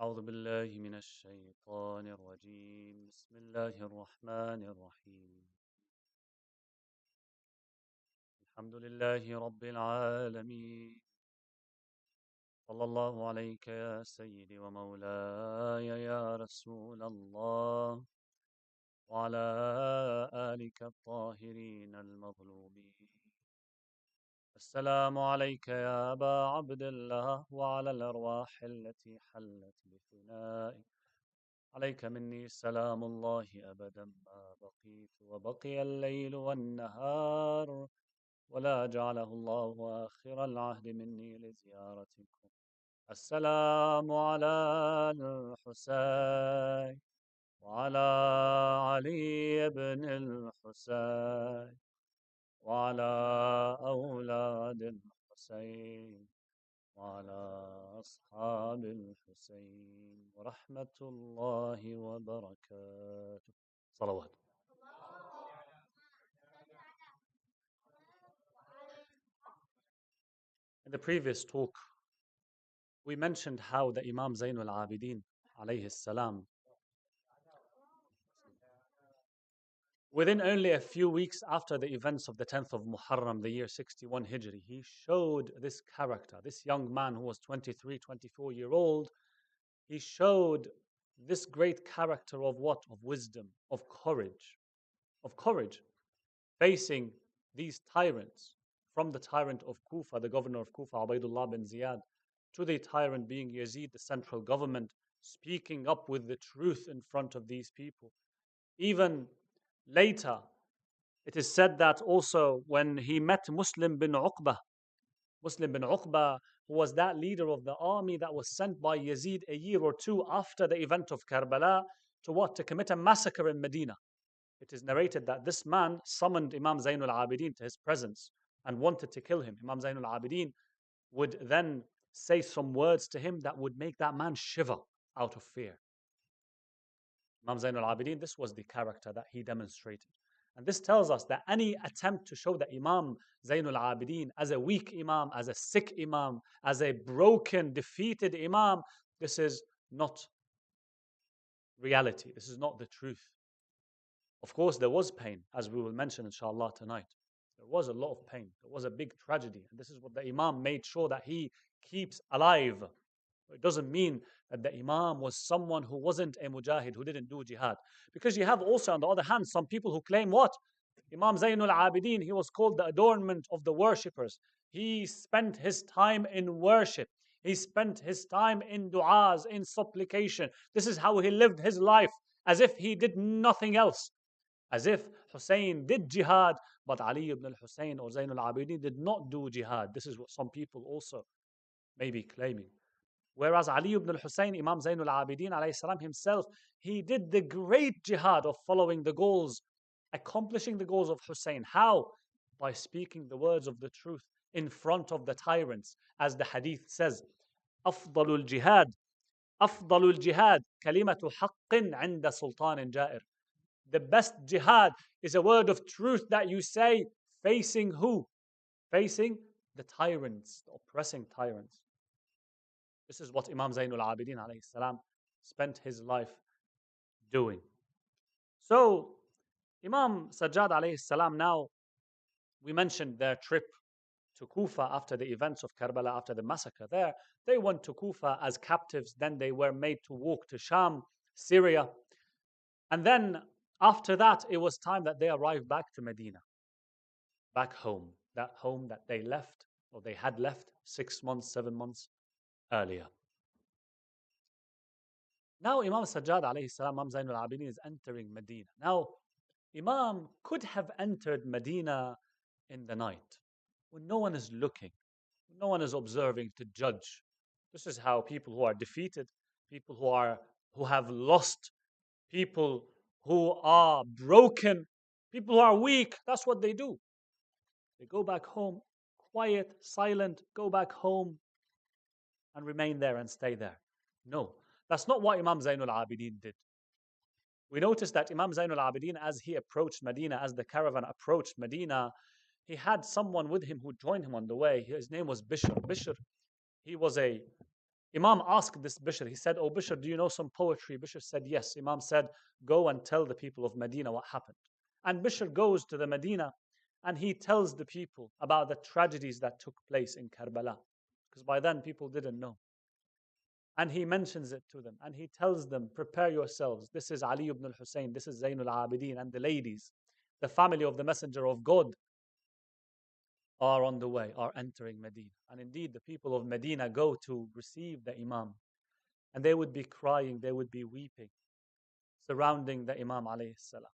أعوذ بالله من الشيطان الرجيم بسم الله الرحمن الرحيم الحمد لله رب العالمين صلى الله عليك يا سيدي ومولاي يا رسول الله وعلى آلك الطاهرين المظلومين السلام عليك يا أبا عبد الله وعلى الأرواح التي حلت بثنائك عليك مني سلام الله أبدا ما بقيت وبقي الليل والنهار ولا جعله الله آخر العهد مني لزيارتكم السلام على الحسين وعلى علي بن الحسين وعلى أولاد الحسين وعلى أصحاب الحسين ورحمة الله وبركاته صلوات. In the previous talk, we mentioned how the Imam Zain al-Abidin alayhi salam, within only a few weeks after the events of the 10th of Muharram, the year 61 Hijri, he showed this character, this young man who was 23, 24-year-old, he showed this great character of what? Of wisdom, of courage, facing these tyrants, from the tyrant of Kufa, the governor of Kufa, Ubaidullah bin Ziyad, to the tyrant being Yazid, the central government, speaking up with the truth in front of these people. Even later, it is said that also when he met Muslim bin Uqbah, who was that leader of the army that was sent by Yazid a year or two after the event of Karbala to what? To commit a massacre in Medina. It is narrated that this man summoned Imam Zain al-Abidin to his presence and wanted to kill him. Imam Zain al-Abidin would then say some words to him that would make that man shiver out of fear. Imam Zain al-Abidin, this was the character that he demonstrated. And this tells us that any attempt to show that Imam Zain al-Abidin as a weak Imam, as a sick Imam, as a broken, defeated Imam, this is not reality. This is not the truth. Of course, there was pain, as we will mention inshallah tonight. There was a lot of pain. There was a big tragedy. And this is what the Imam made sure that he keeps alive. It doesn't mean that the Imam was someone who wasn't a mujahid, who didn't do jihad. Because you have also, on the other hand, some people who claim what? Imam Zain al-Abidin, he was called the adornment of the worshippers. He spent his time in worship. He spent his time in du'as, in supplication. This is how he lived his life, as if he did nothing else. As if Hussein did jihad, but Ali ibn al-Hussein or Zain al-Abidin did not do jihad. This is what some people also may be claiming. Whereas Ali ibn al-Hussein, Imam Zain al-Abidin alayhi salam himself, he did the great jihad of following the goals, accomplishing the goals of Hussein. How? By speaking the words of the truth in front of the tyrants. As the hadith says, أفضل الجهاد أفضل الجهاد كلمة حق عند سلطان جائر. The best jihad is a word of truth that you say facing who? Facing the tyrants, the oppressing tyrants. This is what Imam Zain al-Abidin alayhi salam spent his life doing. So, Imam Sajjad alayhi salam, now we mentioned their trip to Kufa after the events of Karbala, after the massacre there. They went to Kufa as captives, then they were made to walk to Sham, Syria. And then after that, it was time that they arrived back to Medina, back home, that home that they left, or they had left 6 months, 7 months earlier. Now Imam Sajjad alayhi salam, Imam Zain al-Abidin is entering Medina. Now, Imam could have entered Medina in the night, when no one is looking, when no one is observing to judge. This is how people who are defeated, people who have lost, people who are broken, people who are weak, that's what they do. They go back home, quiet, silent, go back home and remain there and stay there. No, that's not what Imam Zain al-Abidin did. We notice that Imam Zain al-Abidin, as he approached Medina, as the caravan approached Medina, he had someone with him who joined him on the way. His name was Bishr. Bishr, he was a Imam asked this Bishr, he said, "Oh Bishr, do you know some poetry?" Bishr said, "Yes." Imam said, "Go and tell the people of Medina what happened." And Bishr goes to the Medina and he tells the people about the tragedies that took place in Karbala. Because by then people didn't know. And he mentions it to them and he tells them, "Prepare yourselves. This is Ali ibn al-Hussein, this is Zain al-Abidin, and the ladies, the family of the Messenger of God, are on the way, are entering Medina." And indeed, the people of Medina go to receive the Imam. And they would be crying, they would be weeping, surrounding the Imam alayhi salam.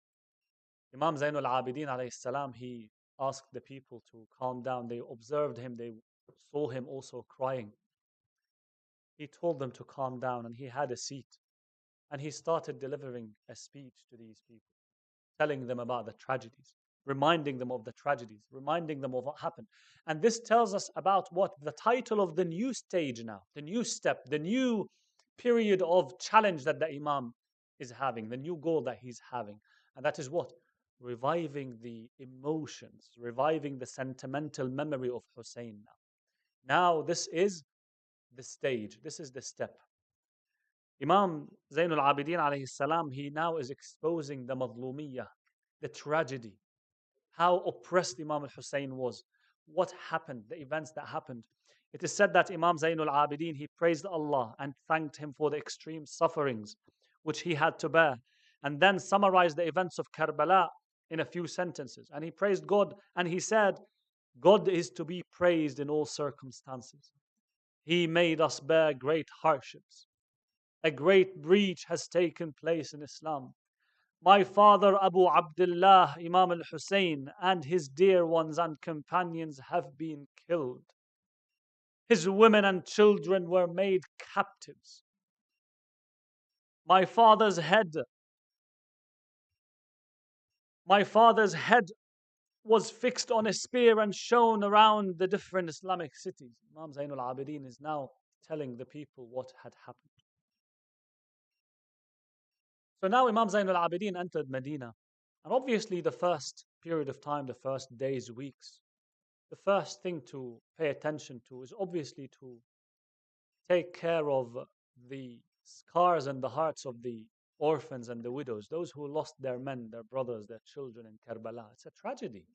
Imam Zain al-Abidin alayhi salam, he asked the people to calm down. They observed him, they saw him also crying. He told them to calm down and he had a seat. And he started delivering a speech to these people, telling them about the tragedies, reminding them of the tragedies, reminding them of what happened. And this tells us about what the title of the new stage now, the new step, the new period of challenge that the Imam is having, the new goal that he's having. And that is what? Reviving the emotions, reviving the sentimental memory of Hussein now. Now, this is the stage, this is the step. Imam Zain al-Abidin alayhi salam, he now is exposing the madlumiyah, the tragedy, how oppressed Imam al-Hussein was, what happened, the events that happened. It is said that Imam Zain al-Abidin, he praised Allah and thanked him for the extreme sufferings which he had to bear, and then summarized the events of Karbala in a few sentences. And he praised God and he said, "God is to be praised in all circumstances. He made us bear great hardships. A great breach has taken place in Islam. My father Abu Abdullah, Imam al-Hussein, and his dear ones and companions have been killed. His women and children were made captives. My father's head was fixed on a spear and shown around the different Islamic cities." Imam Zain al-Abidin is now telling the people what had happened. So now Imam Zain al-Abidin entered Medina. And obviously the first period of time, the first days, weeks, the first thing to pay attention to is obviously to take care of the scars and the hearts of the orphans and the widows, those who lost their men, their brothers, their children in Karbala. It's a tragedy.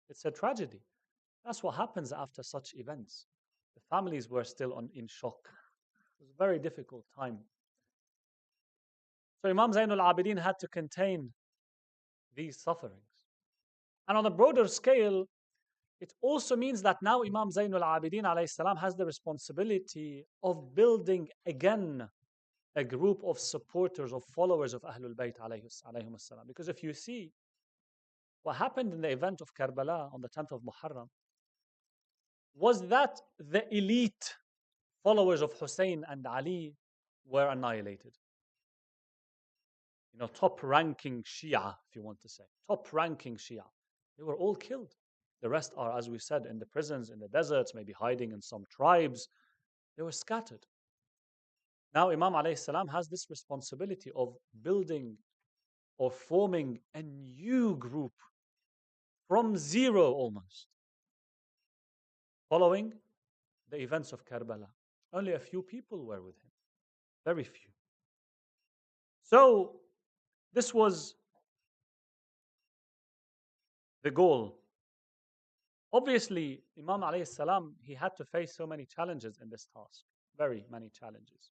It's a tragedy. That's what happens after such events. The families were still in shock. It was a very difficult time. So Imam Zain al-Abidin had to contain these sufferings. And on a broader scale, it also means that now Imam Zain al-Abidin alayhi salam has the responsibility of building again a group of supporters, of followers of Ahlul Bayt alayhim salam. Because if you see what happened in the event of Karbala on the 10th of Muharram, was that the elite followers of Hussein and Ali were annihilated. Top ranking Shia, if you want to say, top ranking Shia. They were all killed. The rest are, as we said, in the prisons, in the deserts, maybe hiding in some tribes. They were scattered. Now Imam alayhi salam has this responsibility of building or forming a new group from zero almost, following the events of Karbala. Only a few people were with him, very few. So this was the goal. Obviously, Imam alayhi salam, he had to face so many challenges in this task, very many challenges.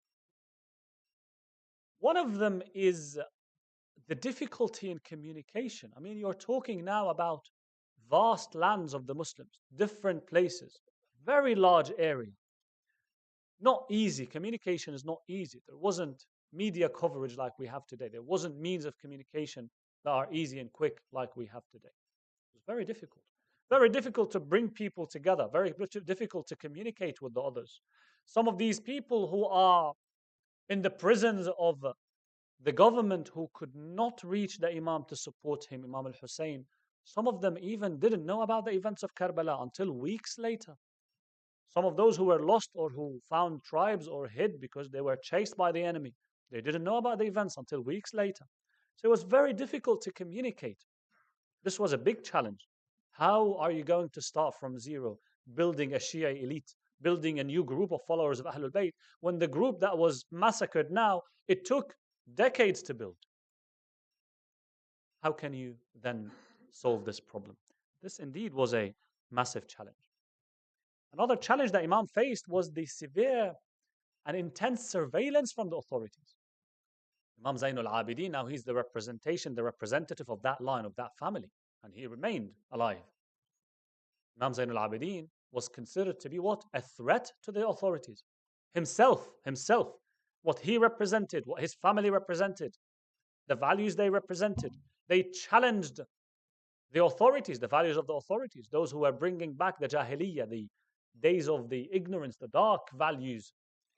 One of them is the difficulty in communication. I mean, you're talking now about vast lands of the Muslims, different places, very large area. Not easy. Communication is not easy. There wasn't media coverage like we have today. There wasn't means of communication that are easy and quick like we have today. It was very difficult. Very difficult to bring people together, very difficult to communicate with the others. Some of these people who are in the prisons of the government who could not reach the Imam to support him, Imam al-Hussein, some of them even didn't know about the events of Karbala until weeks later. Some of those who were lost or who found tribes or hid because they were chased by the enemy, they didn't know about the events until weeks later. So it was very difficult to communicate. This was a big challenge. How are you going to start from zero, building a Shia elite building a new group of followers of Ahlul Bayt, when the group that was massacred now, it took decades to build. How can you then solve this problem? This indeed was a massive challenge. Another challenge that Imam faced was the severe and intense surveillance from the authorities. Imam Zain al-Abidin, now he's the representative of that line, of that family, and he remained alive. Imam Zain al-Abidin was considered to be what? A threat to the authorities. Himself, what he represented, what his family represented, the values they represented. They challenged the authorities, the values of the authorities, those who were bringing back the Jahiliyyah, the days of the ignorance, the dark values,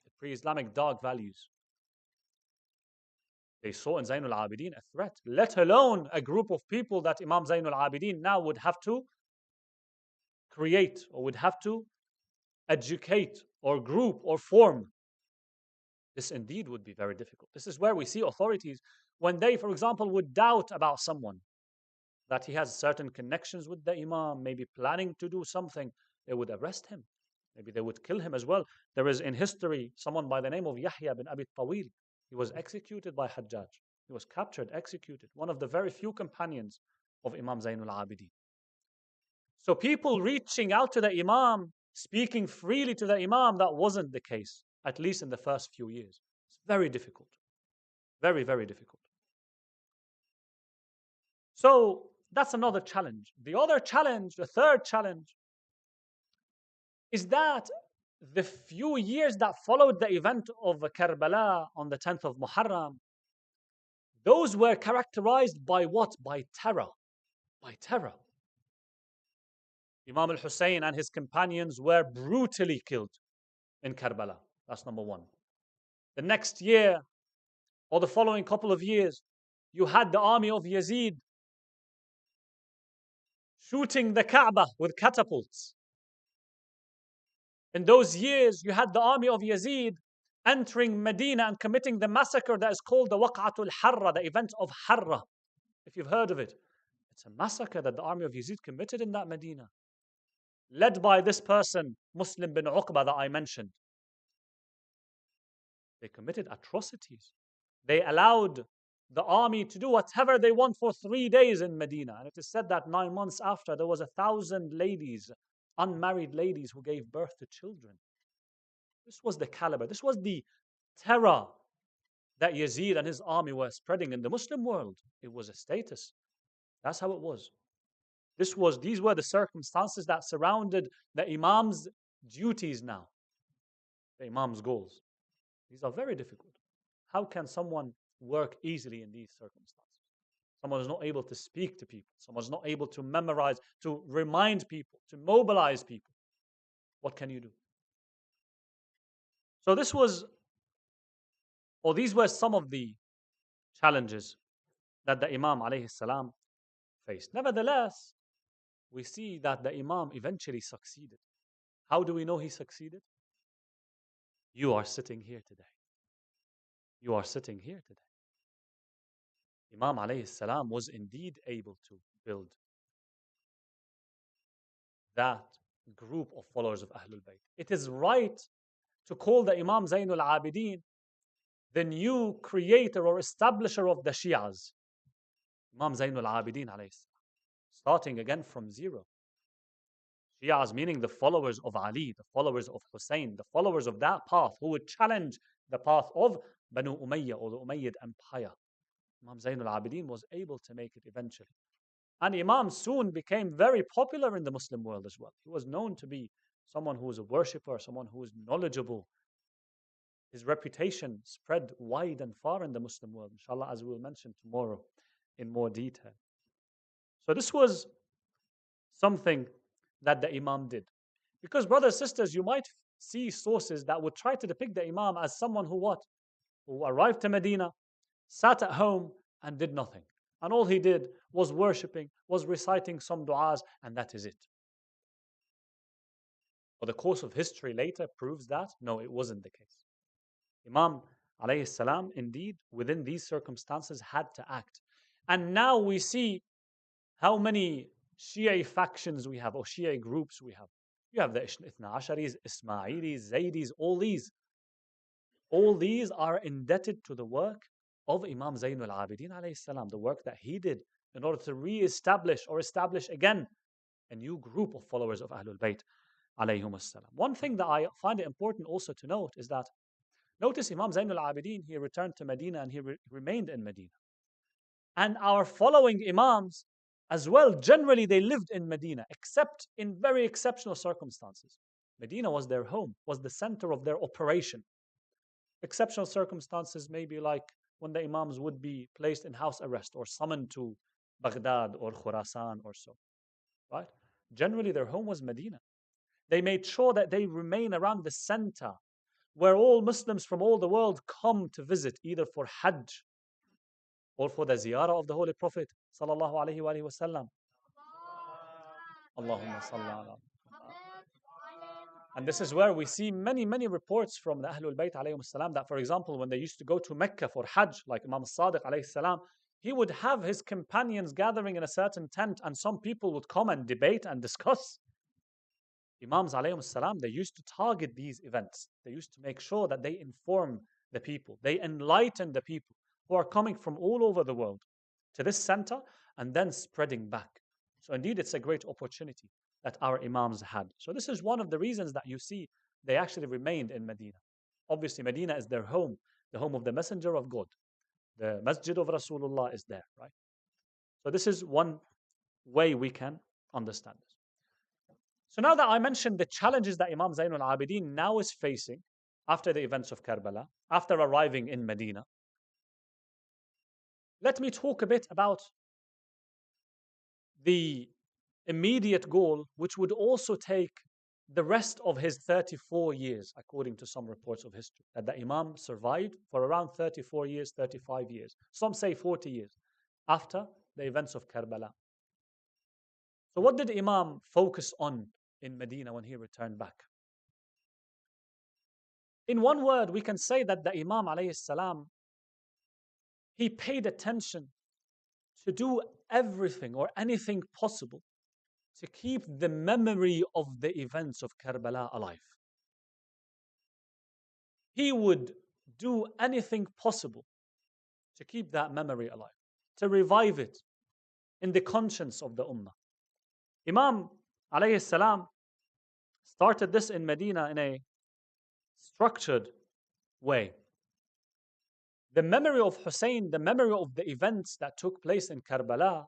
the pre-Islamic dark values. They saw in Zain al-Abidin a threat, let alone a group of people that Imam Zain al-Abidin now would have to create or would have to educate or group or form. This indeed would be very difficult. This is where we see authorities, when they, for example, would doubt about someone, that he has certain connections with the Imam, maybe planning to do something, they would arrest him. Maybe they would kill him as well. There is in history someone by the name of Yahya bin Abi Tawil. He was executed by Hajjaj. He was captured, executed. One of the very few companions of Imam Zain al-Abidin. So people reaching out to the Imam, speaking freely to the Imam, that wasn't the case, at least in the first few years. It's very difficult. Very, very difficult. So that's another challenge. The other challenge, the third challenge, is that the few years that followed the event of Karbala on the 10th of Muharram, those were characterized by what? By terror. By terror. Imam Hussain and his companions were brutally killed in Karbala. That's number one. The next year, or the following couple of years, you had the army of Yazid shooting the Kaaba with catapults. In those years, you had the army of Yazid entering Medina and committing the massacre that is called the Waq'atul Harra, the event of Harra. If you've heard of it, it's a massacre that the army of Yazid committed in that Medina, led by this person, Muslim bin Uqba, that I mentioned. They committed atrocities. They allowed the army to do whatever they want for 3 days in Medina. And it is said that 9 months after, there was 1,000 ladies, unmarried ladies, who gave birth to children. This was the caliber. This was the terror that Yazid and his army were spreading in the Muslim world. It was a status. That's how it was. These were the circumstances that surrounded the Imam's duties now, the Imam's goals. These are very difficult. How can someone work easily in these circumstances? Someone is not able to speak to people. Someone is not able to memorize, to remind people, to mobilize people. What can you do? So these were some of the challenges that the Imam alayhi salam faced. Nevertheless, we see that the Imam eventually succeeded. How do we know he succeeded? You are sitting here today. You are sitting here today. Imam alayhi salam was indeed able to build that group of followers of Ahlul Bayt. It is right to call the Imam Zain al-Abidin the new creator or establisher of the Shi'as. Imam Zain al-Abidin alayhi salam, starting again from zero. Shi'as meaning the followers of Ali, the followers of Hussain, the followers of that path who would challenge the path of Banu Umayyah or the Umayyad Empire. Imam Zain al-Abidin was able to make it eventually. And Imam soon became very popular in the Muslim world as well. He was known to be someone who was a worshipper, someone who was knowledgeable. His reputation spread wide and far in the Muslim world, inshallah, as we will mention tomorrow in more detail. So this was something that the Imam did. Because, brothers and sisters, you might see sources that would try to depict the Imam as someone who what? Who arrived to Medina, sat at home, and did nothing. And all he did was worshipping, was reciting some du'as, and that is it. But the course of history later proves that, no, it wasn't the case. Imam alayhi salam, indeed, within these circumstances, had to act. And now we see how many Shia factions we have, or Shia groups we have. You have the Ithna Asharis, Ismailis, Zaydis, all these are indebted to the work of Imam Zain al-Abidin alayhi salam, the work that he did in order to re-establish or establish again a new group of followers of Ahlul Bayt alayhum salam. One thing that I find it important also to note is that notice Imam Zain al-Abidin, he returned to Medina and he remained in Medina. And our following Imams as well, generally they lived in Medina, except in very exceptional circumstances. Medina was their home, was the center of their operation. Exceptional circumstances may be like when the Imams would be placed in house arrest or summoned to Baghdad or Khurasan or so, right? Generally, their home was Medina. They made sure that they remain around the center where all Muslims from all the world come to visit, either for Hajj or for the ziyarah of the Holy Prophet sallallahu alaihi wasallam. Allahumma salli ala. And this is where we see many, many reports from the Ahlul Bayt alayhim salam that, for example, when they used to go to Mecca for Hajj, like Imam Sadiq alayhi salam, he would have his companions gathering in a certain tent and some people would come and debate and discuss. Imams alayhim salam, they used to target these events. They used to make sure that they inform the people, they enlighten the people who are coming from all over the world to this center and then spreading back. So indeed, it's a great opportunity that our Imams had. So this is one of the reasons that you see they actually remained in Medina. Obviously, Medina is their home, the home of the Messenger of God. The Masjid of Rasulullah is there, right? So this is one way we can understand this. So now that I mentioned the challenges that Imam Zain al-Abidin now is facing after the events of Karbala, after arriving in Medina, let me talk a bit about the immediate goal, which would also take the rest of his 34 years, according to some reports of history, that the Imam survived for around 34 years, 35 years. Some say 40 years after the events of Karbala. So what did Imam focus on in Medina when he returned back? In one word, we can say that the Imam alayhi salam, he paid attention to do everything or anything possible to keep the memory of the events of Karbala alive. He would do anything possible to keep that memory alive, to revive it in the conscience of the Ummah. Imam alayhi salam started this in Medina in a structured way. The memory of Hussain, the memory of the events that took place in Karbala,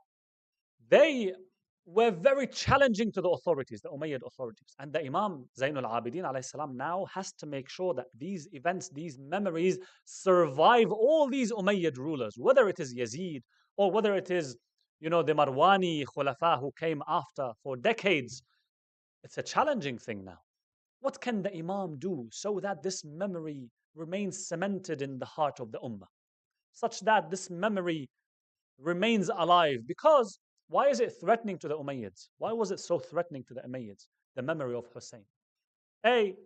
they were very challenging to the authorities, the Umayyad authorities. And the Imam Zain al-Abidin alayhi salam now has to make sure that these events, these memories survive all these Umayyad rulers, whether it is Yazid or whether it is, the Marwani Khulafa who came after for decades. It's a challenging thing now. What can the Imam do so that this memory remains cemented in the heart of the Ummah, such that this memory remains alive? Because why is it threatening to the Umayyads? Why was it so threatening to the Umayyads, the memory of Hussein? It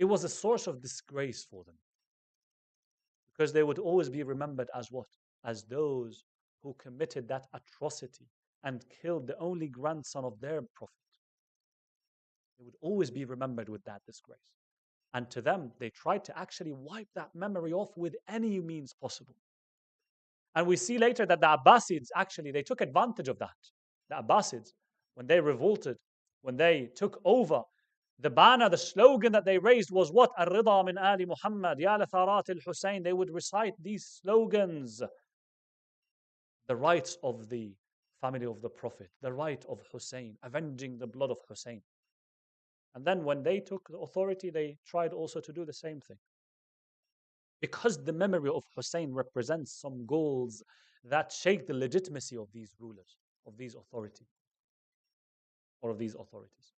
was a source of disgrace for them, because they would always be remembered as what? As those who committed that atrocity and killed the only grandson of their prophet. They would always be remembered with that disgrace. And to them, they tried to actually wipe that memory off with any means possible. And we see later that the Abbasids actually, they took advantage of that. The Abbasids, when they revolted, when they took over, the banner, the slogan that they raised was what? Ar-Rida min Ali Muhammad, Ya la Tharat al-Hussein. They would recite these slogans. The rights of the family of the Prophet, the right of Hussein, avenging the blood of Hussein. And then when they took the authority, they tried also to do the same thing. Because the memory of Hussein represents some goals that shake the legitimacy of these rulers, of these authorities, or of these authorities.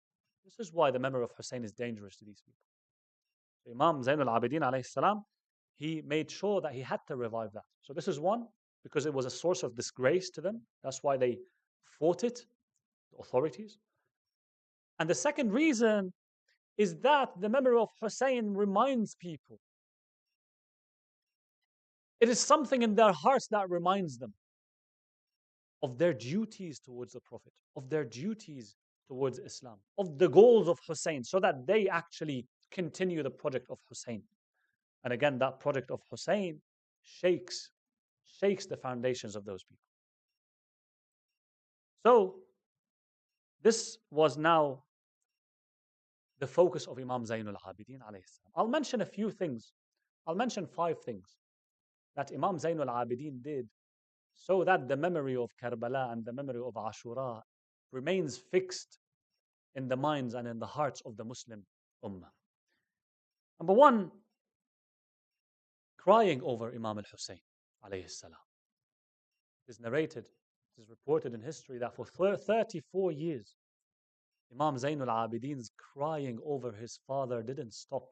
This is why the memory of Hussein is dangerous to these people. So Imam Zain al-Abidin alayhi salam, he made sure that he had to revive that. So this is one, because it was a source of disgrace to them. That's why they fought it, the authorities. And the second reason is that the memory of Hussein reminds people. It is something in their hearts that reminds them of their duties towards the Prophet, of their duties towards Islam, of the goals of Hussein, so that they actually continue the project of Hussein. And again, that project of Hussein shakes the foundations of those people. So this was now the focus of Imam Zain al-Abidin alayhi salam. I'll mention a few things. I'll mention 5 things that Imam Zain al-Abidin did so that the memory of Karbala and the memory of Ashura remains fixed in the minds and in the hearts of the Muslim Ummah. Number 1, crying over Imam al-Hussain alayhi salam. It is narrated, it is reported in history that for 34 years, Imam Zain al-Abidin's crying over his father didn't stop.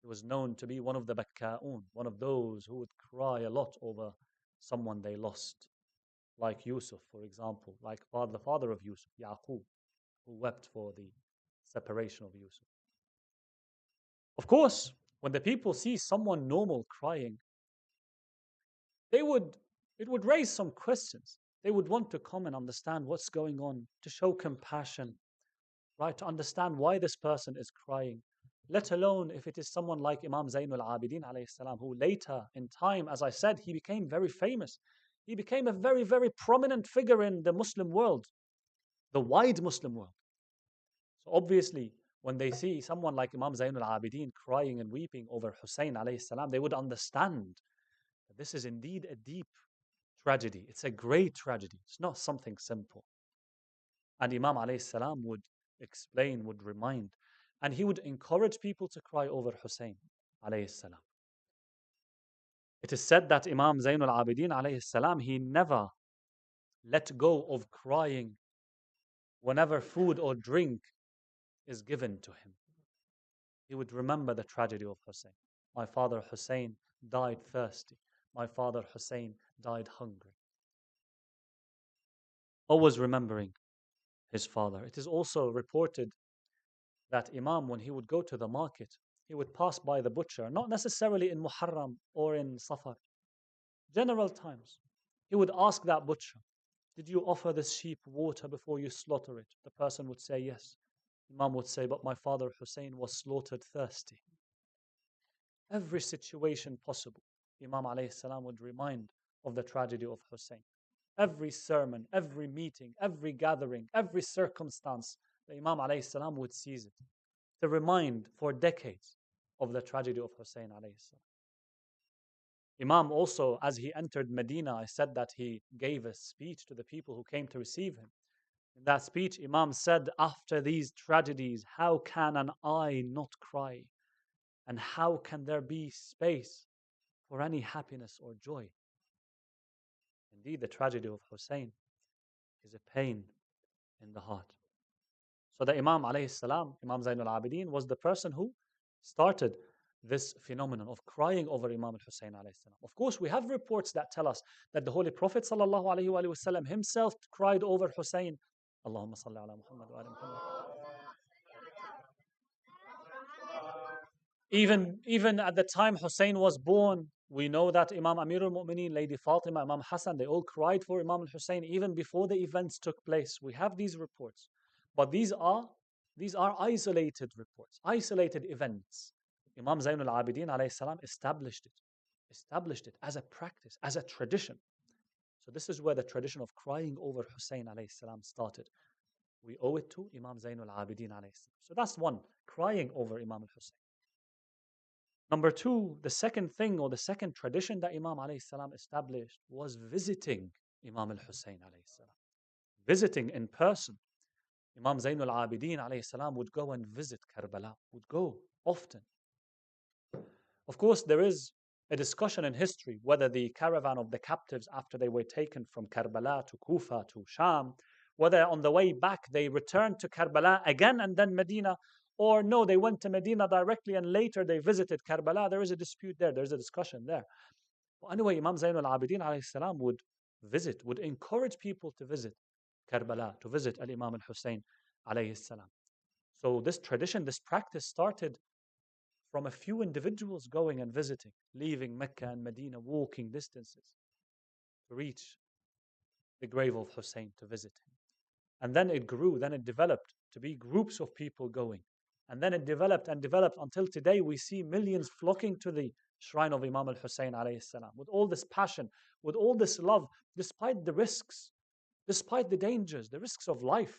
He was known to be one of the Bakka'un, one of those who would cry a lot over someone they lost, like Yusuf, for example, like the father of Yusuf, Yaqub, who wept for the separation of Yusuf. Of course, when the people see someone normal crying, it would raise some questions. They would want to come and understand what's going on, to show compassion, right? To understand why this person is crying, let alone if it is someone like Imam Zain al-Abidin alayhi salam, who later in time, as I said, he became very famous. He became a very, very prominent figure in the Muslim world, the wide Muslim world. So obviously, when they see someone like Imam Zain al-Abidin crying and weeping over Hussein alayhi salam, they would understand that this is indeed a deep tragedy. It's a great tragedy. It's not something simple. And Imam alayhi salam would explain, would remind, and he would encourage people to cry over Hussein alayhi salam. It is said that Imam Zain al-Abidin alayhi salam, he never let go of crying whenever food or drink is given to him. He would remember the tragedy of Hussein. My father Hussein died thirsty. My father Hussein died hungry. Always remembering his father. It is also reported that Imam, when he would go to the market, he would pass by the butcher, not necessarily in Muharram or in Safar, general times. He would ask that butcher, did you offer this sheep water before you slaughter it? The person would say yes. Imam would say, but my father Hussein was slaughtered thirsty. Every situation possible, Imam alayhi salam would remind of the tragedy of Hussein. Every sermon, every meeting, every gathering, every circumstance, the Imam alayhi salam would seize it to remind for decades of the tragedy of Hussein alayhi salam. Imam also, as he entered Medina, I said that he gave a speech to the people who came to receive him. In that speech, Imam said, after these tragedies, how can an eye not cry? And how can there be space for any happiness or joy? Indeed, the tragedy of Hussein is a pain in the heart. So the Imam alayhi salam, Imam Zain al-Abidin, was the person who started this phenomenon of crying over Imam al-Hussein alayhi salam. Of course, we have reports that tell us that the Holy Prophet sallallahu alayhi wa sallam himself cried over Hussein. Allahumma salli ala Muhammad wa ala Muhammad. Even at the time Hussein was born, we know that Imam Amir al-Mu'mineen, Lady Fatima, Imam Hassan, they all cried for Imam al-Hussein even before the events took place. We have these reports. But these are isolated reports, isolated events. Imam Zain al-Abidin alayhi salam established it as a practice, as a tradition. So this is where the tradition of crying over Hussein alayhi salam started. We owe it to Imam Zain al-Abidin alayhi salam. So that's one, crying over Imam al-Hussein. Number 2, the second thing or the second tradition that Imam alayhi salam established was visiting Imam al-Hussein alayhi salam. Visiting in person. Imam Zain al-Abidin alayhi salam would go and visit Karbala, would go often. Of course, there is a discussion in history whether the caravan of the captives after they were taken from Karbala to Kufa to Sham, whether on the way back they returned to Karbala again and then Medina, or no, they went to Medina directly and later they visited Karbala. There is a dispute there. There's a discussion there. But anyway, Imam Zain al-Abidin alayhi salam would visit, would encourage people to visit Karbala, to visit al-Imam al-Hussein alayhi salam. So this tradition, this practice started from a few individuals going and visiting, leaving Mecca and Medina, walking distances to reach the grave of Hussein to visit him. And then it grew, then it developed to be groups of people going. And then it developed and developed until today we see millions flocking to the shrine of Imam al-Hussain alayhi salam with all this passion, with all this love, despite the risks, despite the dangers, the risks of life.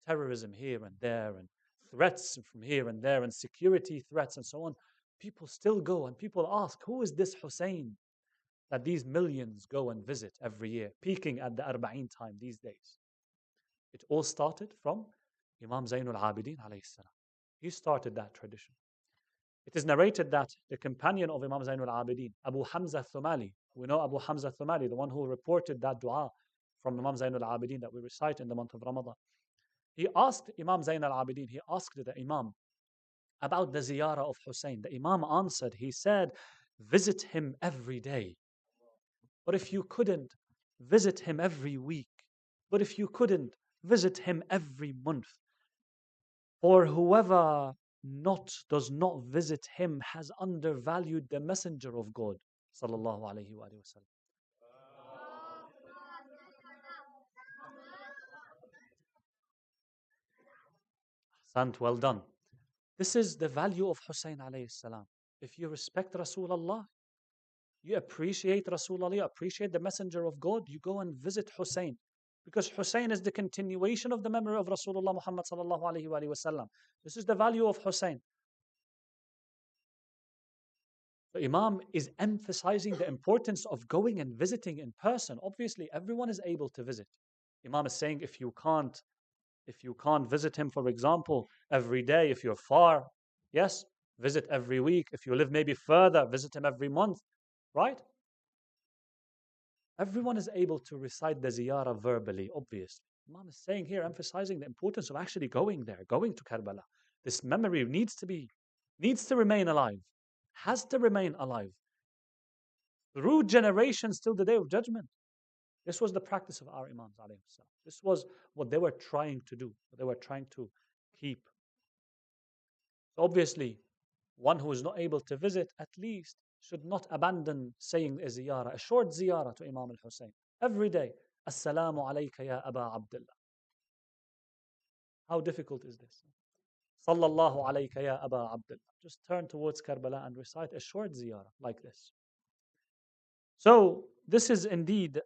Terrorism here and there, and threats from here and there, and security threats and so on. People still go and people ask, who is this Hussein that these millions go and visit every year, peaking at the ARBA'EEN time these days? It all started from Imam Zain al-Abidin alayhi salam. He started that tradition. It is narrated that the companion of Imam Zain al-Abidin, Abu Hamza Thumali, we know Abu Hamza Thumali, the one who reported that dua from Imam Zain al-Abidin that we recite in the month of Ramadan. He asked Imam Zain al-Abidin, he asked the Imam about the ziyarah of Hussein. The Imam answered, he said, visit him every day. But if you couldn't, visit him every week. But if you couldn't, visit him every month. For whoever does not visit him has undervalued the messenger of God. Sallallahu alayhi wa sallam. Sant, well done. This is the value of Hussein alayhi salam. If you respect Rasulullah, you appreciate Rasulullah, you appreciate the messenger of God, you go and visit Hussein. Because Hussein is the continuation of the memory of Rasulullah Muhammad sallallahu alayhi wa sallam. This is the value of Hussein. The Imam is emphasizing the importance of going and visiting in person. Obviously, everyone is able to visit. Imam is saying if you can't visit him, for example, every day, if you're far, yes, visit every week. If you live maybe further, visit him every month, right? Everyone is able to recite the ziyarah verbally, obviously. Imam is saying here, emphasizing the importance of actually going there, going to Karbala. This memory needs to remain alive, has to remain alive through generations till the day of judgment. This was the practice of our Imams. This was what they were trying to do, what they were trying to keep. So obviously, one who is not able to visit, at least should not abandon saying a ziyarah, a short ziyarah to Imam al-Hussein. Every day, Assalamu alayka ya Aba Abdullah. How difficult is this? Sallallahu alayka ya Aba Abdullah. Just turn towards Karbala and recite a short ziyarah like this. So, this is indeed,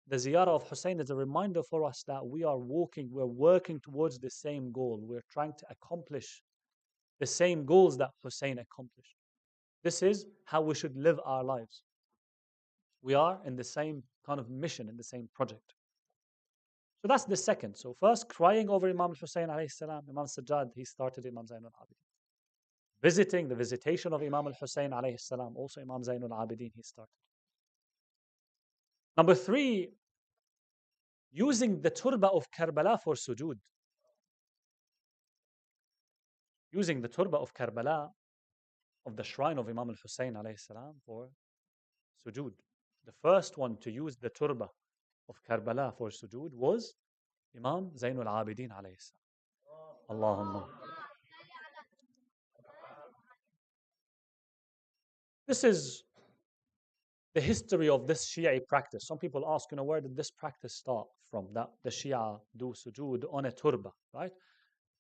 the ziyarah of Hussein is a reminder for us that we're working towards the same goal. We're trying to accomplish the same goals that Hussein accomplished. This is how we should live our lives. We are in the same kind of mission, in the same project. So that's the second. So first, crying over Imam Hussain alayhi salam, Imam Sajjad, he started Imam Zain al-Abidin. Visiting, the visitation of Imam al-Hussain alayhi salam, also Imam Zain al-Abidin, he started. Number three, using the turba of Karbala for sujood. Using the turba of Karbala, of the shrine of Imam al-Hussain alayhi salam, for sujood. The first one to use the turba of Karbala for sujood was Imam Zain al-Abidin alayhi salam. Allahumma. This is the history of this Shia practice. Some people ask, where did this practice start from? That the Shia do sujood on a turba, right?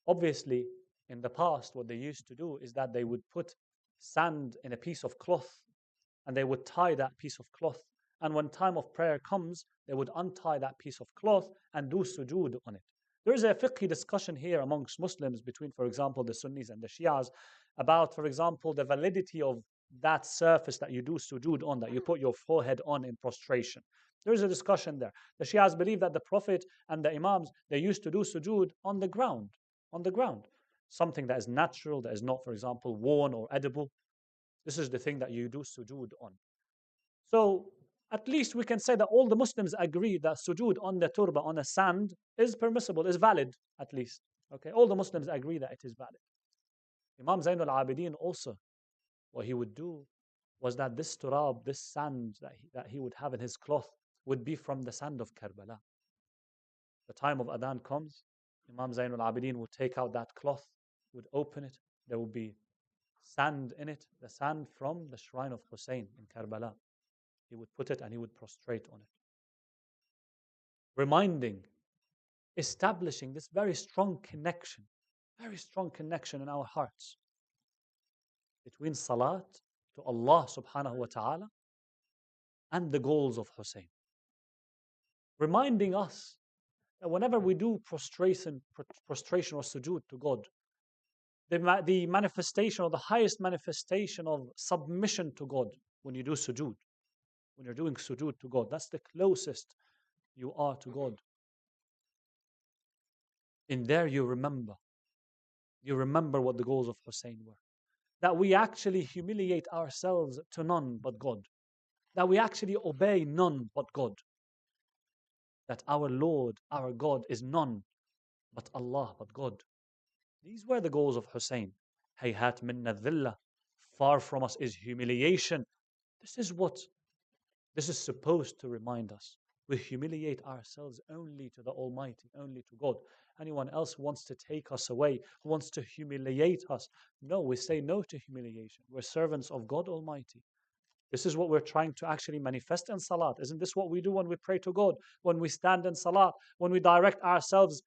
Obviously, in the past, what they used to do is that they would put sand in a piece of cloth and they would tie that piece of cloth. And when time of prayer comes, they would untie that piece of cloth and do sujood on it. There is a fiqhi discussion here amongst Muslims between, for example, the Sunnis and the Shias about, for example, the validity of that surface that you do sujood on, that you put your forehead on in prostration. There is a discussion there. The Shias believe that the Prophet and the Imams, they used to do sujood on the ground, something that is natural, that is not, for example, worn or edible. This is the thing that you do sujood on. So at least we can say that all the Muslims agree that sujood on the turba, on a sand, is permissible, is valid, at least. Okay, all the Muslims agree that it is valid. Imam Zain al-Abidin also, what he would do was that this turab, this sand that he would have in his cloth, would be from the sand of Karbala. The time of Adhan comes, Imam Zain al-Abidin would take out that cloth, would open it, there would be sand in it, the sand from the shrine of Hussein in Karbala. He would put it and he would prostrate on it. Reminding establishing this very strong connection in our hearts between salat to Allah subhanahu wa ta'ala and the goals of Hussein. Reminding us that whenever we do prostration or sujood to God, the manifestation or the highest manifestation of submission to God when you do sujood, when you're doing sujood to God, that's the closest you are to God. In there you remember what the goals of Hussein were. That we actually humiliate ourselves to none but God. That we actually obey none but God. That our Lord, our God is none but Allah, but God. These were the goals of Hussein. Hayhat minna dhillah. Far from us is humiliation. This is supposed to remind us. We humiliate ourselves only to the Almighty, only to God. Anyone else who wants to take us away, who wants to humiliate us, no, we say no to humiliation. We're servants of God Almighty. This is what we're trying to actually manifest in Salat. Isn't this what we do when we pray to God? When we stand in Salat, when we direct ourselves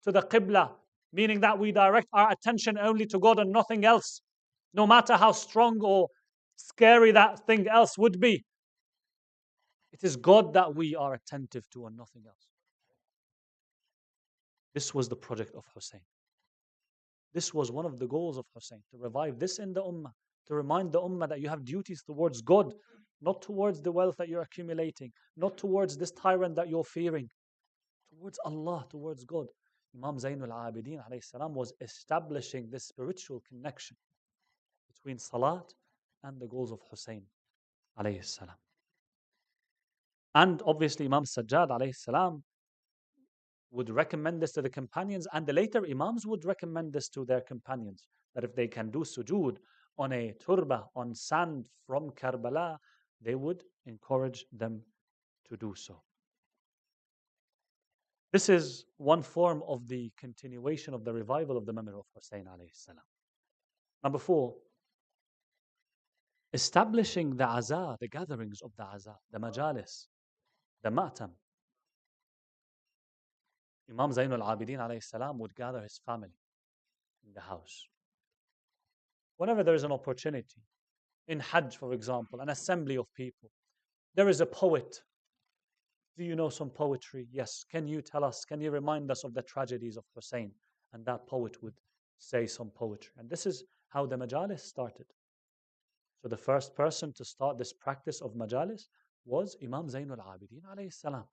to the Qibla, meaning that we direct our attention only to God and nothing else, no matter how strong or scary that thing else would be. It is God that we are attentive to and nothing else. This was the project of Hussein. This was one of the goals of Hussein, to revive this in the Ummah, to remind the Ummah that you have duties towards God, not towards the wealth that you're accumulating, not towards this tyrant that you're fearing, towards Allah, towards God. Imam Zain al-Abidin was establishing this spiritual connection between Salat and the goals of Hussein alayhi salam. And obviously Imam Sajjad alayhi salam would recommend this to the companions, and the later Imams would recommend this to their companions, that if they can do sujood on a turba, on sand from Karbala, they would encourage them to do so. This is one form of the continuation of the revival of the memory of Hussein alayhi salam. Number 4, establishing the aza, the gatherings of the aza, the majalis, the ma'tam. Imam Zain al-Abidin alayhi salam would gather his family in the house. Whenever there is an opportunity, in Hajj, for example, an assembly of people, there is a poet. Do you know some poetry? Yes. Can you tell us, can you remind us of the tragedies of Hussein? And that poet would say some poetry. And this is how the majalis started. So the first person to start this practice of majalis was Imam Zain al-Abidin alayhi salam.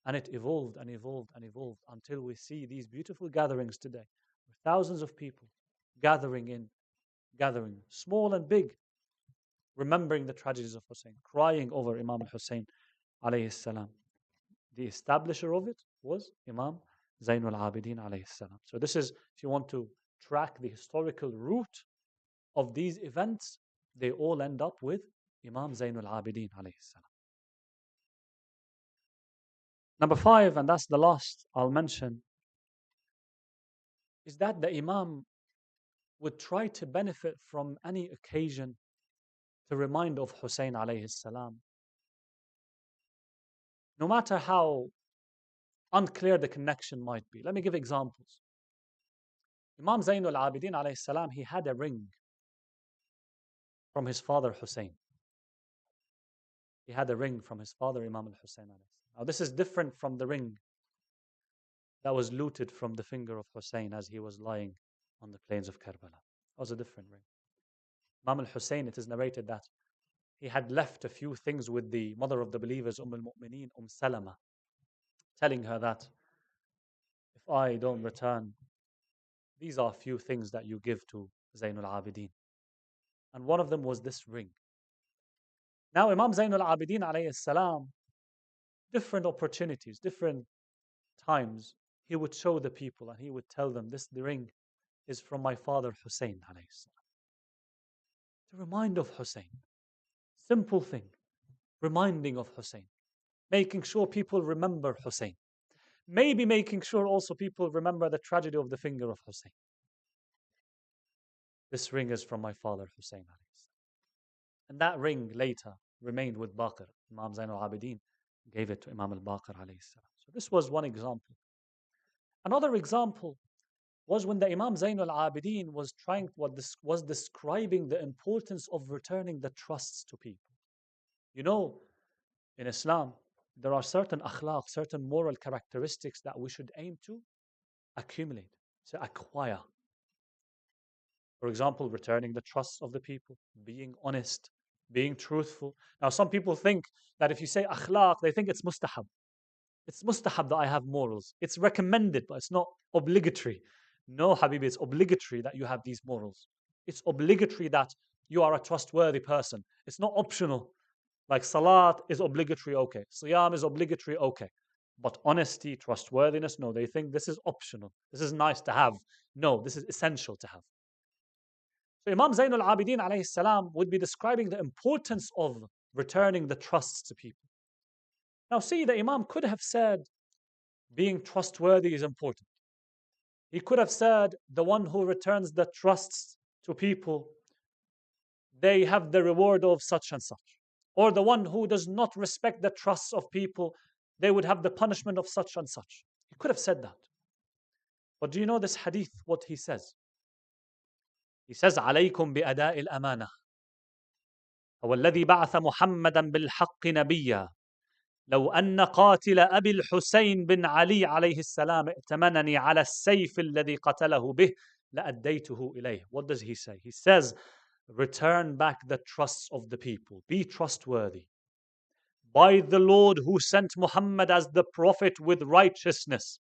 And it evolved and evolved and evolved until we see these beautiful gatherings today, with thousands of people gathering, small and big, remembering the tragedies of Hussein, crying over Imam Hussain alayhi salam. The establisher of it was Imam Zain al-Abidin alayhi salam. So this is, if you want to track the historical route of these events, they all end up with Imam Zain al-Abidin alayhi salam. Number 5, and that's the last I'll mention, is that the Imam would try to benefit from any occasion to remind of Hussein alayhi salam. No matter how unclear the connection might be. Let me give examples. Imam Zain al-Abidin alayhi salam, he had a ring from his father Hussein. He had a ring from his father Imam al-Hussein alayhi salam. Now this is different from the ring that was looted from the finger of Hussein as he was lying on the plains of Karbala. That was a different ring. Imam al-Hussein, it is narrated that he had left a few things with the mother of the believers, al-Mu'mineen, Salama, telling her that if I don't return, these are a few things that you give to Zain al-Abidin. And one of them was this ring. Now Imam Zain al-Abidin alayhi salam, different opportunities, different times, he would show the people and he would tell them, the ring is from my father Hussein alayhi salam. To remind of Hussein. Simple thing. Reminding of Hussein. Making sure people remember Hussein. Maybe making sure also people remember the tragedy of the finger of Hussein. This ring is from my father Hussein alayhi salam. And that ring later remained with Baqir. Imam Zain al-Abidin gave it to Imam al-Baqir alayhi salam. So this was one example. Another example was when the Imam Zain al-Abidin was describing the importance of returning the trusts to people. You know, in Islam, there are certain akhlaq, certain moral characteristics that we should aim to accumulate, to acquire. For example, returning the trust of the people, being honest, being truthful. Now, some people think that if you say akhlaq, they think it's mustahab. It's mustahab that I have morals. It's recommended, but it's not obligatory. No, Habibi, it's obligatory that you have these morals. It's obligatory that you are a trustworthy person. It's not optional. Like salat is obligatory, okay. Siyam is obligatory, okay. But honesty, trustworthiness, no, they think this is optional. This is nice to have. No, this is essential to have. So Imam Zain al-Abidin alayhi salam would be describing the importance of returning the trusts to people. Now see, the Imam could have said being trustworthy is important. He could have said the one who returns the trusts to people, they have the reward of such and such. Or the one who does not respect the trusts of people, they would have the punishment of such and such. He could have said that. But do you know this hadith, what he says? He says, عليكم بأداء الأمانة هو الذي بعث محمدا بالحق نبيا لو أن قاتل أبي الحسين بن علي عليه السلام ائتمنني على السيف الذي قتله به لأديته إليه. What does he say? He says, return back the trusts of the people. Be trustworthy. By the Lord who sent Muhammad as the prophet with righteousness,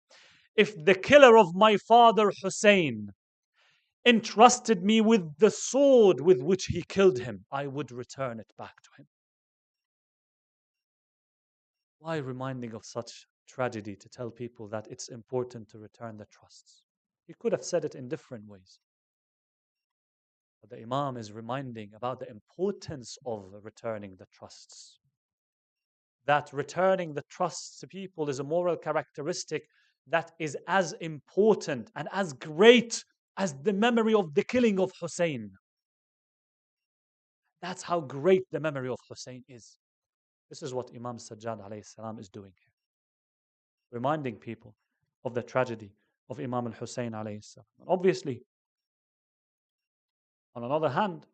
if the killer of my father Hussein entrusted me with the sword with which he killed him, I would return it back to him. Why reminding of such tragedy to tell people that it's important to return the trusts? He could have said it in different ways. But the Imam is reminding about the importance of returning the trusts. That returning the trusts to people is a moral characteristic that is as important and as great as the memory of the killing of Hussein. That's how great the memory of Hussein is. This is what Imam Sajjad alayhi salam is doing here. Reminding people of the tragedy of Imam al-Hussain alayhi salam. Obviously, on another hand,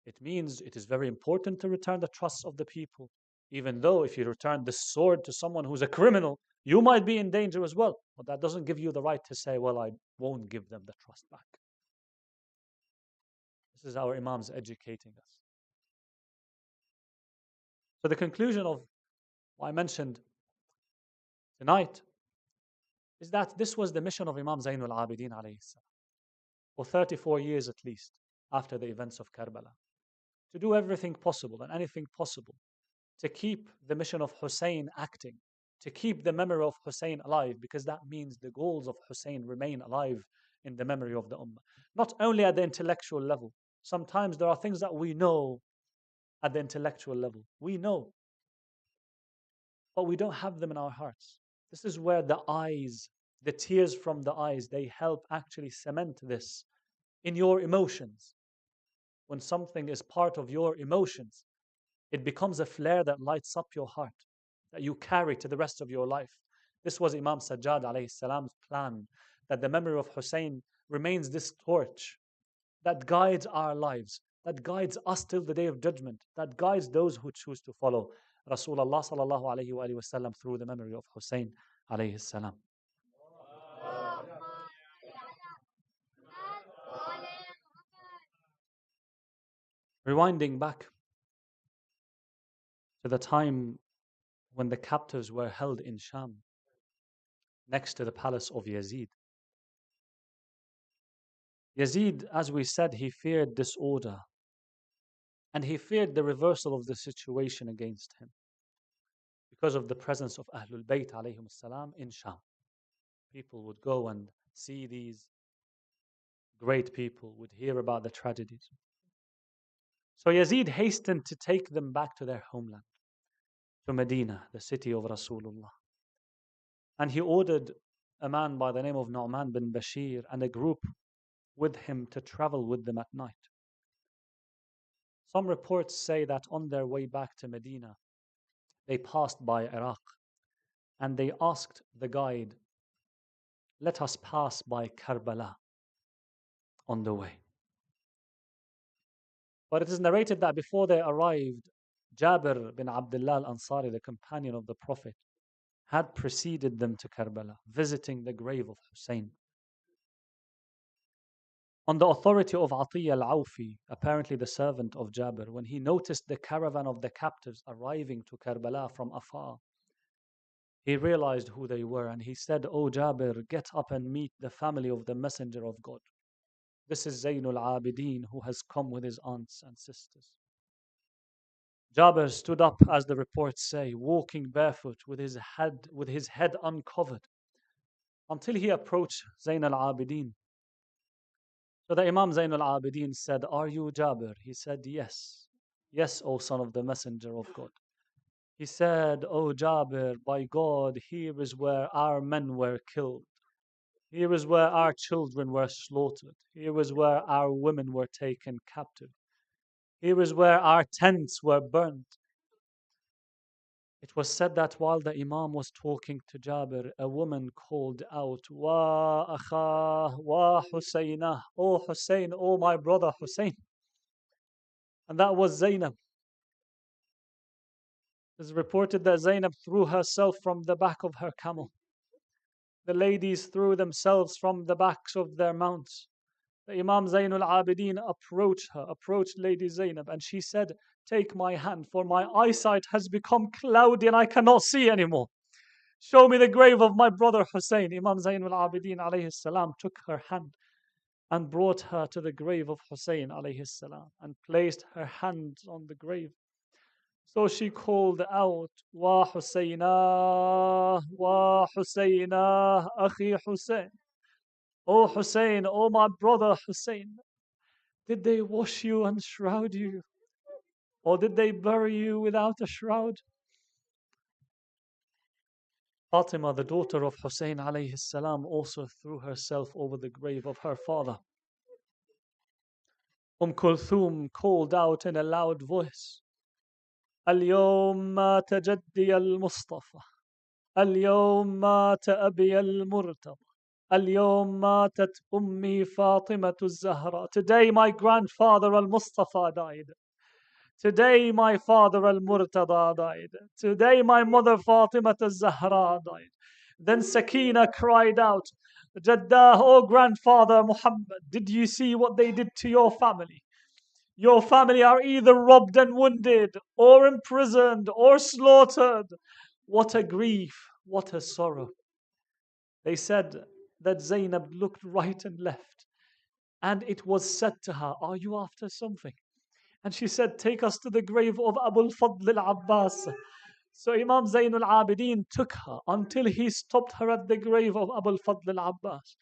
it means it is very important to return the trust of the people. Even though if you return the sword to someone who's a criminal, you might be in danger as well. But that doesn't give you the right to say, well, I won't give them the trust back. This is our Imams educating us. So the conclusion of what I mentioned tonight is that this was the mission of Imam Zain al-Abidin alayhi salam for 34 years at least after the events of Karbala, to do everything possible and anything possible to keep the mission of Hussein acting, to keep the memory of Hussein alive, because that means the goals of Hussein remain alive in the memory of the Ummah. Not only at the intellectual level. Sometimes there are things that we know at the intellectual level. We know, but we don't have them in our hearts. This is where the eyes, the tears from the eyes, they help actually cement this in your emotions. When something is part of your emotions, it becomes a flare that lights up your heart, that you carry to the rest of your life. This was Imam Sajjad alayhi salam's plan, that the memory of Hussein remains this torch that guides our lives, that guides us till the day of judgment, that guides those who choose to follow Rasulullah sallallahu alayhi wa sallam through the memory of Hussein alayhi salam. Rewinding back to the time when the captives were held in Sham, next to the palace of Yazid. Yazid, as we said, he feared disorder, and he feared the reversal of the situation against him because of the presence of Ahlul Bayt alayhim salam in Sham. People would go and see these great people, would hear about the tragedies. So Yazid hastened to take them back to their homeland, to Medina, the city of Rasulullah. And he ordered a man by the name of Nu'man bin Bashir and a group with him to travel with them at night. Some reports say that on their way back to Medina, they passed by Iraq and they asked the guide, let us pass by Karbala on the way. But it is narrated that before they arrived, Jabir bin Abdullah al-Ansari, the companion of the Prophet, had preceded them to Karbala, visiting the grave of Hussein. On the authority of Atiyya al-Awfi, apparently the servant of Jabir, when he noticed the caravan of the captives arriving to Karbala from afar, he realized who they were and he said, "O Jabir, get up and meet the family of the Messenger of God. This is Zain al-Abidin who has come with his aunts and sisters." Jabir stood up, as the reports say, walking barefoot with his head uncovered, until he approached Zain al-Abidin. So the Imam Zain al-Abidin said, "Are you Jabir?" He said, "Yes. Yes, O son of the Messenger of God." He said, "O Jabir, by God, here is where our men were killed. Here is where our children were slaughtered. Here is where our women were taken captive. Here is where our tents were burnt." It was said that while the Imam was talking to Jabir, a woman called out, "Wa akha, wa Husaynah, O Hussein, O my brother Hussein." And that was Zainab. It is reported that Zainab threw herself from the back of her camel. The ladies threw themselves from the backs of their mounts. The Imam Zain al-Abidin approached Lady Zainab, and she said, "Take my hand, for my eyesight has become cloudy and I cannot see anymore. Show me the grave of my brother Hussein." Imam Zain al-Abidin alayhi salam took her hand and brought her to the grave of Hussein alayhi salam and placed her hands on the grave. So she called out, "Wa Husaynah, wa Husaynah, Akhi Hussein. O Hussein, O my brother Hussein. Did they wash you and shroud you? Or did they bury you without a shroud?" Fatima, the daughter of Hussein alayhi salam, also threw herself over the grave of her father. Kulthum called out in a loud voice, "Al-yawm mata jaddi al-Mustafa. Al-yawm mata abi al-Murtada. Al-yawm matat ummi Fatima al-Zahra." Today my grandfather al-Mustafa died. Today my father al-Murtada died. Today my mother Fatima al-Zahra died. Then Sakina cried out, "Jaddah, oh grandfather Muhammad, did you see what they did to your family? Your family are either robbed and wounded, or imprisoned, or slaughtered. What a grief, what a sorrow." They said that Zainab looked right and left, and it was said to her, "Are you after something?" And she said, "Take us to the grave of Abu al-Fadl al-Abbas." So Imam Zain al-Abidin took her until he stopped her at the grave of Abu al-Fadl al-Abbas.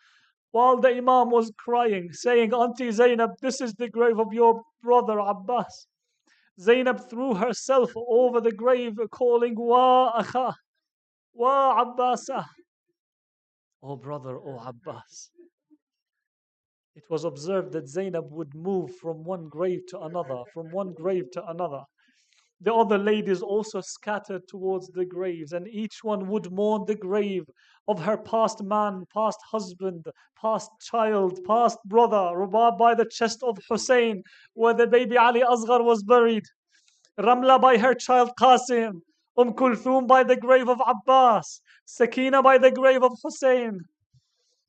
While the Imam was crying, saying, "Auntie Zainab, this is the grave of your brother Abbas." Zainab threw herself over the grave, calling, "Wa akha, wa Abbasah. O brother, O Abbas." It was observed that Zainab would move from one grave to another, from one grave to another. The other ladies also scattered towards the graves, and each one would mourn the grave of her past man, past husband, past child, past brother. Rubab by the chest of Hussein, where the baby Ali Asghar was buried. Ramla by her child Qasim. Kulthum by the grave of Abbas. Sakina by the grave of Hussein.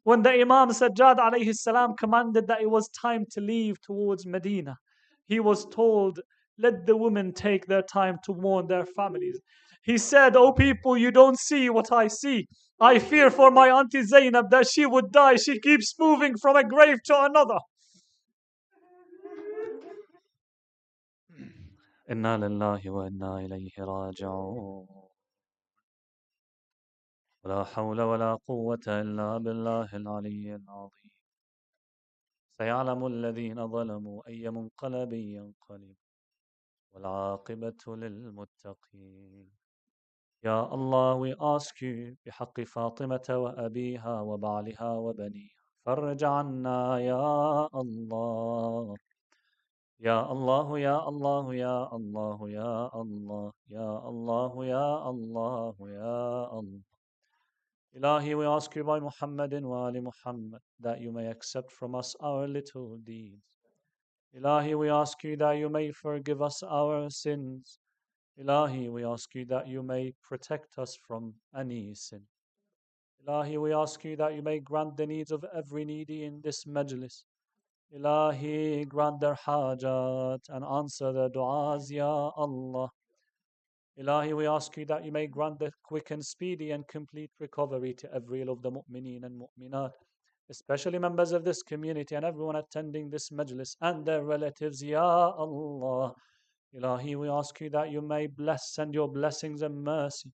When the Imam Sajjad alayhi salam commanded that it was time to leave towards Medina, he was told, "Let the women take their time to mourn their families." He said, "O people, you don't see what I see. I fear for my auntie Zainab that she would die. She keeps moving from a grave to another." Inna lillahi wa inna ilayhi raji'un. ولا حول ولا قوة إلا بالله العلي العظيم. سيعلم الذين ظلموا أي منقلب ينقلب والعاقبة للمتقين. Ya Allah, we ask you بحق فاطمة وأبيها وبعلها وبنيها فرج عنا يا الله. يا الله يا الله يا الله يا الله يا الله يا الله يا الله. Ilahi, we ask you by Muhammadin wa ali Muhammad that you may accept from us our little deeds. Ilahi, we ask you that you may forgive us our sins. Ilahi, we ask you that you may protect us from any sin. Ilahi, we ask you that you may grant the needs of every needy in this majlis. Ilahi, grant their hajat and answer their du'as, Ya Allah. Ilahi, we ask you that you may grant the quick and speedy and complete recovery to every of the mu'mineen and mu'minat, especially members of this community and everyone attending this majlis and their relatives, Ya Allah. Ilahi, we ask you that you may send your blessings and mercy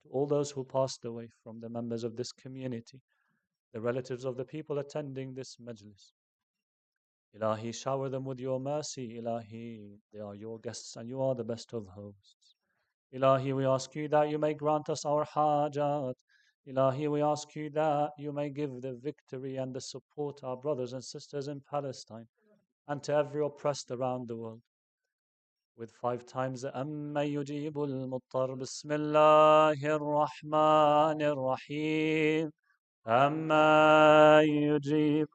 to all those who passed away from the members of this community, the relatives of the people attending this majlis. Ilahi, shower them with your mercy. Ilahi, they are your guests and you are the best of hosts. Ilahi, we ask you that you may grant us our hajat. Ilahi, we ask you that you may give the victory and the support to our brothers and sisters in Palestine and to every oppressed around the world. With 5 times أَمَّن يُجِيبُ الْمُضْطَرَّ بِسْمِ اللَّهِ الرَّحْمَنِ الرَّحِيمِ أَمَّن يُجِيبُ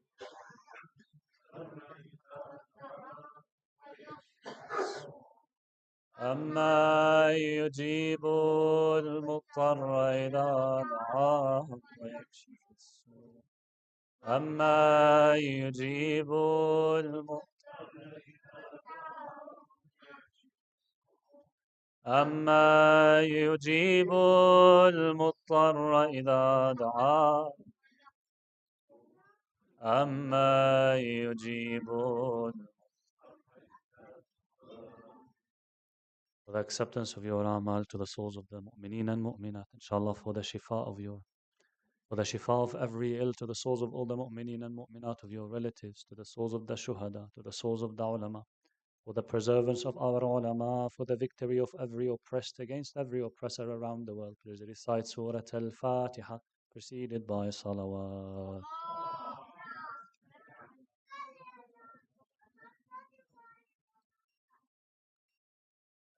أَمَّن يُجِيبُ الْمُضْطَرَّ إِذَا دَعَاهُ وَيَكْشِفُ السُّوءَ أَمَّن يُجِيبُ الْمُضْطَرَّ أَمَّن يُجِيبُ الْمُضْطَرَّ إِذَا دَعَاهُ أَمَّن يُجِيبُ For the acceptance of your amal to the souls of the mu'mineen and mu'minat, inshallah, for the shifa of every ill to the souls of all the mu'mineen and mu'minat of your relatives, to the souls of the shuhada, to the souls of the ulama, for the preservance of our ulama, for the victory of every oppressed against every oppressor around the world. Please recite Surah Al-Fatiha, preceded by salawat.